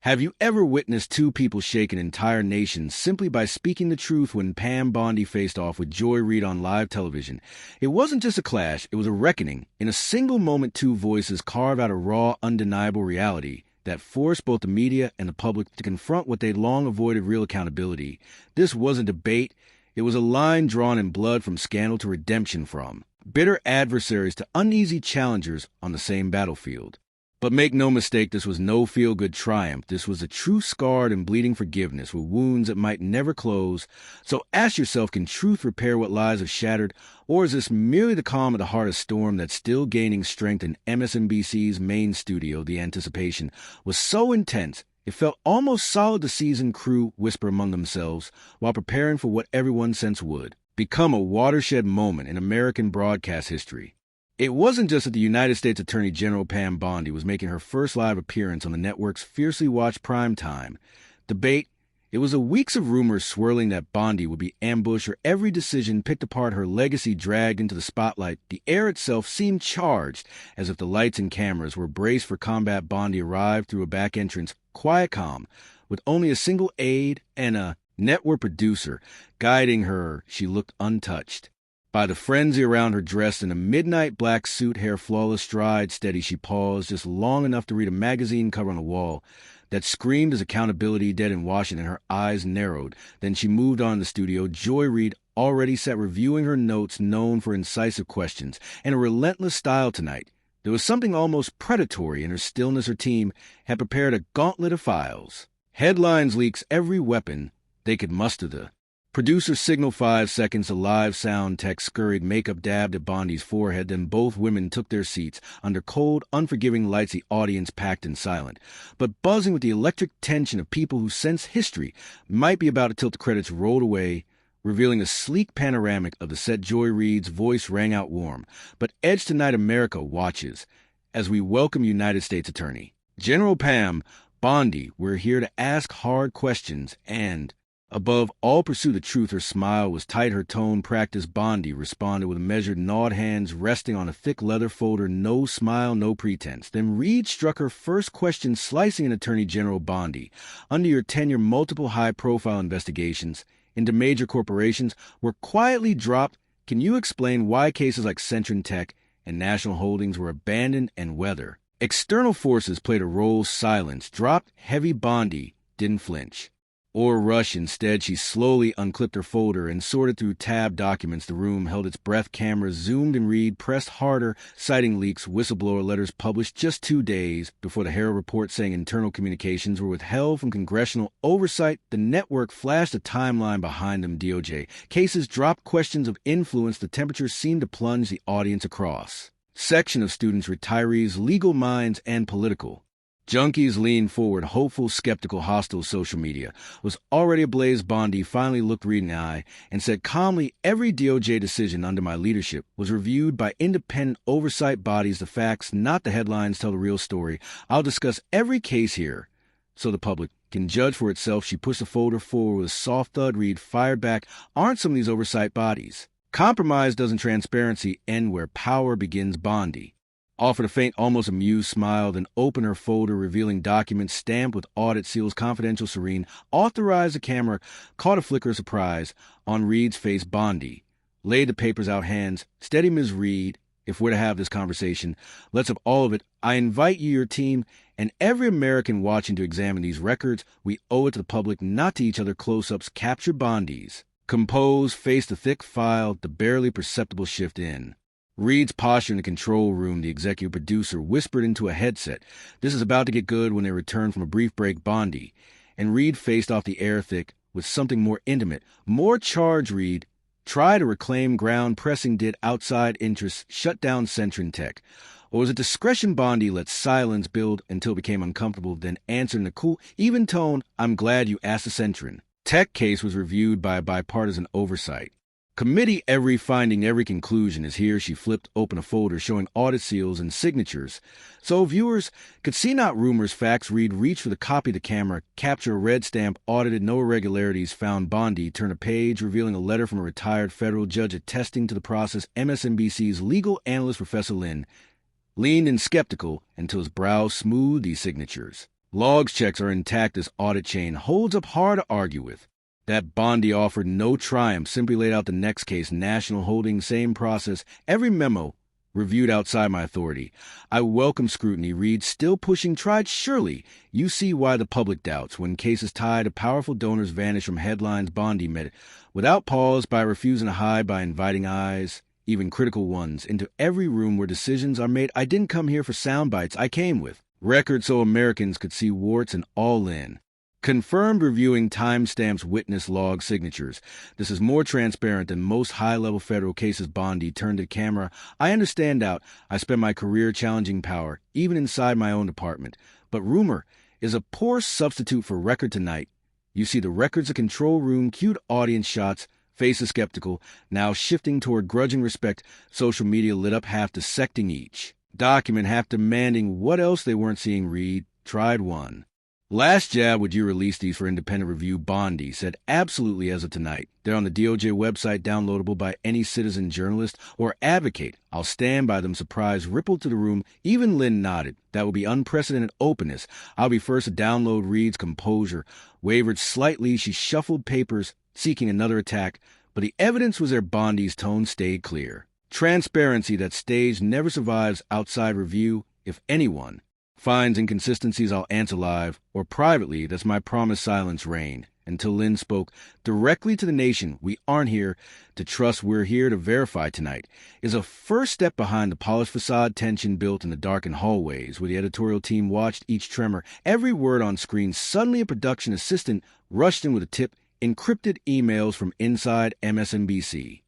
Have you ever witnessed two people shake an entire nation simply by speaking the truth when Pam Bondi faced off with Joy Reid on live television? It wasn't just a clash, it was a reckoning. In a single moment, two voices carved out a raw, undeniable reality that forced both the media and the public to confront what they'd long avoided: real accountability. This wasn't a debate, it was a line drawn in blood from scandal to redemption, from bitter adversaries to uneasy challengers on the same battlefield. But make no mistake, this was no feel-good triumph. This was a true scarred and bleeding forgiveness with wounds that might never close. So ask yourself, can truth repair what lies have shattered? Or is this merely the calm at the heart of storm that's still gaining strength in MSNBC's main studio? The anticipation was so intense, it felt almost solid. The seasoned crew whisper among themselves while preparing for what everyone sensed would become a watershed moment in American broadcast history. It wasn't just that the United States Attorney General Pam Bondi was making her first live appearance on the network's fiercely watched primetime debate. It was the weeks of rumors swirling that Bondi would be ambushed, her every decision picked apart, her legacy dragged into the spotlight. The air itself seemed charged, as if the lights and cameras were braced for combat. Bondi arrived through a back entrance, quiet, calm, with only a single aide and a network producer guiding her. She looked untouched by the frenzy around her, dressed in a midnight black suit, hair flawless, stride steady. She paused just long enough to read a magazine cover on the wall that screamed as accountability. Dead in Washington, her eyes narrowed. Then she moved on to the studio. Joy Reid already sat reviewing her notes, known for incisive questions and a relentless style tonight. There was something almost predatory in her stillness. Her team had prepared a gauntlet of files, headlines, leaks, every weapon they could muster. The producer signaled 5 seconds. A live sound tech scurried, makeup dabbed at Bondi's forehead. Then both women took their seats. Under cold, unforgiving lights, the audience packed and silent, but buzzing with the electric tension of people who sense history might be about to tilt. The credits rolled away, revealing a sleek panoramic of the set. Joy Reid's voice rang out warm but edged. Tonight America watches as we welcome United States Attorney General Pam Bondi. We're here to ask hard questions and, above all, pursue the truth. Her smile was tight, her tone practiced. Bondi responded with a measured nod, hands resting on a thick leather folder. No smile, no pretense. Then Reid struck her first question, slicing an Attorney General. Bondi, under your tenure, multiple high-profile investigations into major corporations were quietly dropped. Can you explain why cases like Centron Tech and National Holdings were abandoned, and whether external forces played a role? Silence dropped heavy. Bondi didn't flinch or rush. Instead, she slowly unclipped her folder and sorted through tabbed documents. The room held its breath. Cameras zoomed, and Reid pressed harder, citing leaks, whistleblower letters published just 2 days before the Herald report saying internal communications were withheld from congressional oversight. The network flashed a timeline behind them. DOJ cases dropped, questions of influence. The temperature seemed to plunge. The audience, across section of students, retirees, legal minds, and political junkies, leaned forward, hopeful, skeptical, hostile. Social media was already ablaze. Bondi finally looked Reid in the eye and said calmly, every DOJ decision under my leadership was reviewed by independent oversight bodies. The facts, not the headlines, tell the real story. I'll discuss every case here so the public can judge for itself. She pushed the folder forward with a soft thud. Reid fired back, aren't some of these oversight bodies? Compromise doesn't transparency end where power begins? Bondi offered a faint, almost amused smile, then opened her folder, revealing documents stamped with audit seals. Confidential, serene, authorized. The camera caught a flicker of surprise on Reid's face. Bondi laid the papers out, hands steady. Ms. Reid, if we're to have this conversation, let's have all of it. I invite you, your team, and every American watching to examine these records. We owe it to the public, not to each other. Close-ups capture Bondi's composed face, the thick file, the barely perceptible shift in Reid's posture in the control room. The executive producer whispered into a headset, this is about to get good. When they returned from a brief break, Bondi and Reid faced off, the air thick with something more intimate, more charged. Reid tried to reclaim ground. Pressing, did outside interests shut down Centron Tech? Or was it discretion? Bondi let silence build until it became uncomfortable, then answered in a cool, even tone, I'm glad you asked. The Centron Tech case was reviewed by a bipartisan oversight committee. Every finding, every conclusion is here. She flipped open a folder showing audit seals and signatures so viewers could see not rumors, facts. Reid reached for the copy. The camera captured a red stamp, audited, no irregularities found. Bondi turned a page, revealing a letter from a retired federal judge attesting to the process. MSNBC's legal analyst Professor Lynn leaned in skeptical until his brow smoothed these signatures. Logs checks are intact as audit chain holds up hard to argue with. That Bondi offered no triumph, simply laid out the next case, national holding, same process, every memo reviewed outside my authority. I welcome scrutiny. Reid still pushing, tried. Surely you see why the public doubts. When cases tied to powerful donors vanish from headlines, Bondi met it without pause, by refusing to hide, by inviting eyes, even critical ones, into every room where decisions are made. I didn't come here for sound bites. I came with records so Americans could see warts and all in. Confirmed, reviewing timestamps, witness log signatures. This is more transparent than most high-level federal cases. Bondi turned to the camera. I understand doubt. I spent my career challenging power, even inside my own department. But rumor is a poor substitute for record tonight. You see the records of control room, cute audience shots, faces skeptical, now shifting toward grudging respect, social media lit up, half dissecting each document, half demanding what else they weren't seeing. Reid tried one. Last jab, would you release these for independent review? Bondi said absolutely as of tonight. They're on the DOJ website, downloadable by any citizen, journalist, or advocate. I'll stand by them. Surprise rippled to the room. Even Lynn nodded. That would be unprecedented openness. I'll be first to download. Reid's composure wavered slightly. She shuffled papers, seeking another attack, but the evidence was there. Bondi's tone stayed clear. Transparency that staged never survives outside review. If anyone finds inconsistencies, I'll answer live or privately. That's my promise. Silence reigned until Lynn spoke directly to the nation. We aren't here to trust. We're here to verify. Tonight is a first step behind the polished facade. Tension built in the darkened hallways where the editorial team watched each tremor, every word on screen. Suddenly a production assistant rushed in with a tip. Encrypted emails from inside MSNBC.